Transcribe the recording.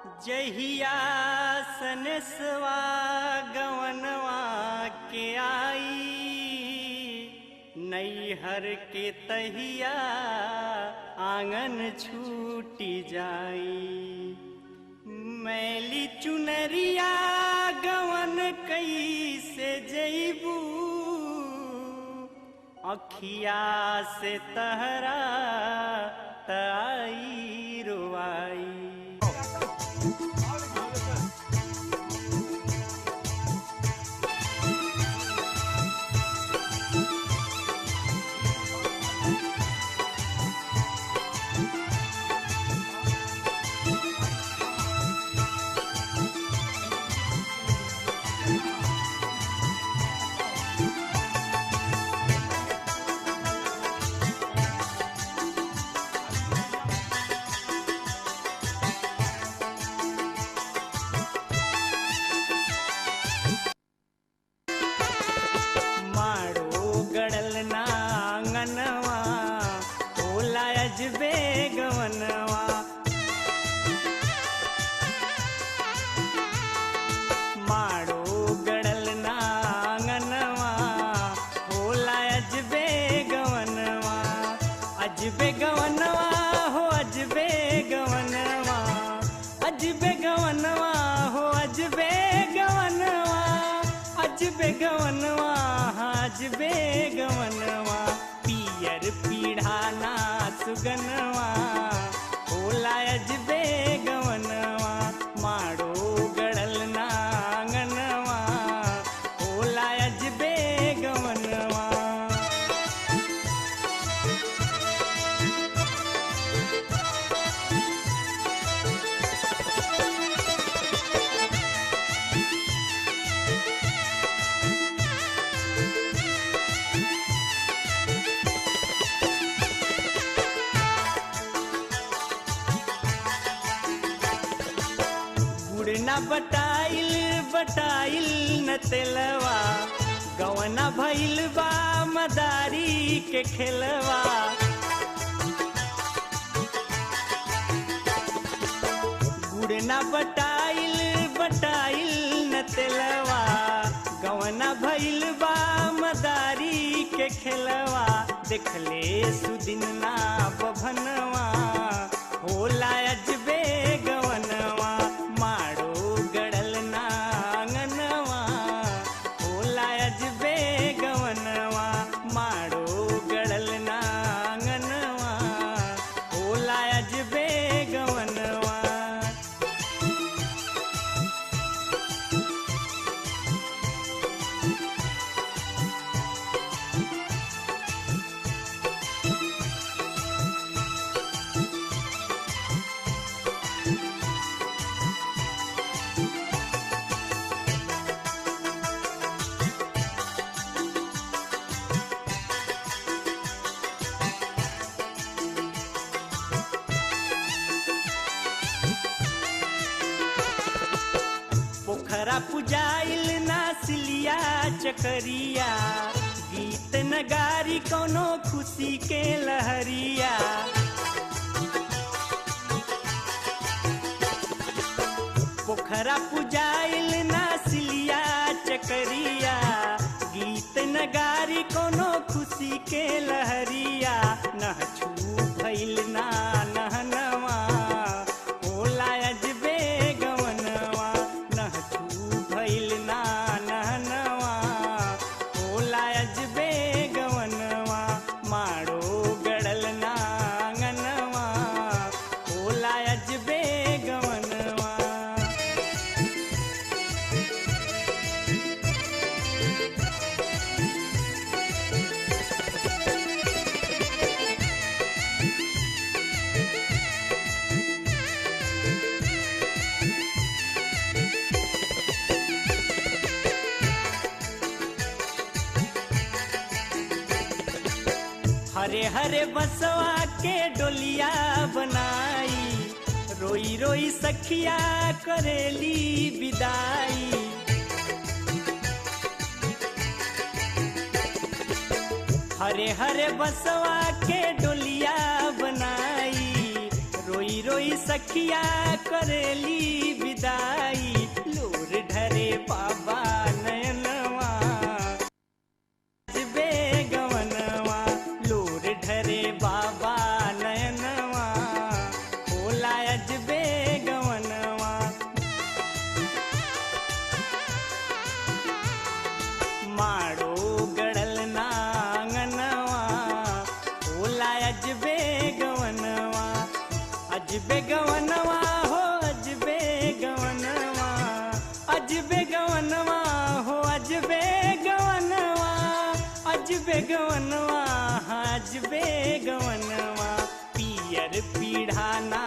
जहिया सनसवा गवनवा के आई, नैहर के तहिया आंगन छूटी जाई। मैली चुनरिया गवन कैसे जईबू, अखिया से तहरा ताई रोआई। अजबे गवनवा हो अजबे गवनवा, अजबे गवनवा हो अजबे गवनवा, अजबे गवनवा अजबे गवनवा। पियर पीढ़ाना सुगनवा होला अजबे गवनवा, माड़ो गड़ल ना आंगनवा होला अजबे गवनवा। गुड़ना बटाइल बटाइल न तेलवा, गवना भइल बा मदारी के खेलवा। गुड़ना बटाइल बटाइल न तेलवा, गवना भइल बा मदारी के खेलवा। देखले सुदिन ना बभनवा होला अजबे गवनवा, माड़ो गड़ल ना आंगनवा होला अजबे गवनवा, माड़ो गड़ल ना आंगनवा होला अजबे गवनवा। पोखरा पुजाइल नासिलिया चकरिया, गीत नगारी कोनो खुशी के लहरिया। पोखरा पुजाइल नासिलिया चकरिया, गीत नगारी कोनो खुशी के लहरिया। नहछू भइल ना नहनवा होला अजबे गवनवा, नहछू भइल ना नहनवा होला अजबे गवनवा, माड़ो गड़ल ना आंगनवा होला अजबे गवनवा। हरे हरे बसवा के डोलिया बनाई, रोई रोई सखिया करेली विदाई। हरे हरे बसवा के डोलिया बनाई, रोई रोई रोई सखिया करेली विदाई, लोर ढरे बाबा नयनवा अजबे गवनवा, लोर ढरे बाबा नयनवा होला अजबे गवनवा। माड़ो गड़ल नांगनवा होला अजबे गवनवा, अजबे गवनवा हो अजबे गवनवा, अजबे गवनवा हो अजबे गवनवा, अजबे गवनवा अजबे गवनवा। पियर पीढ़ा ना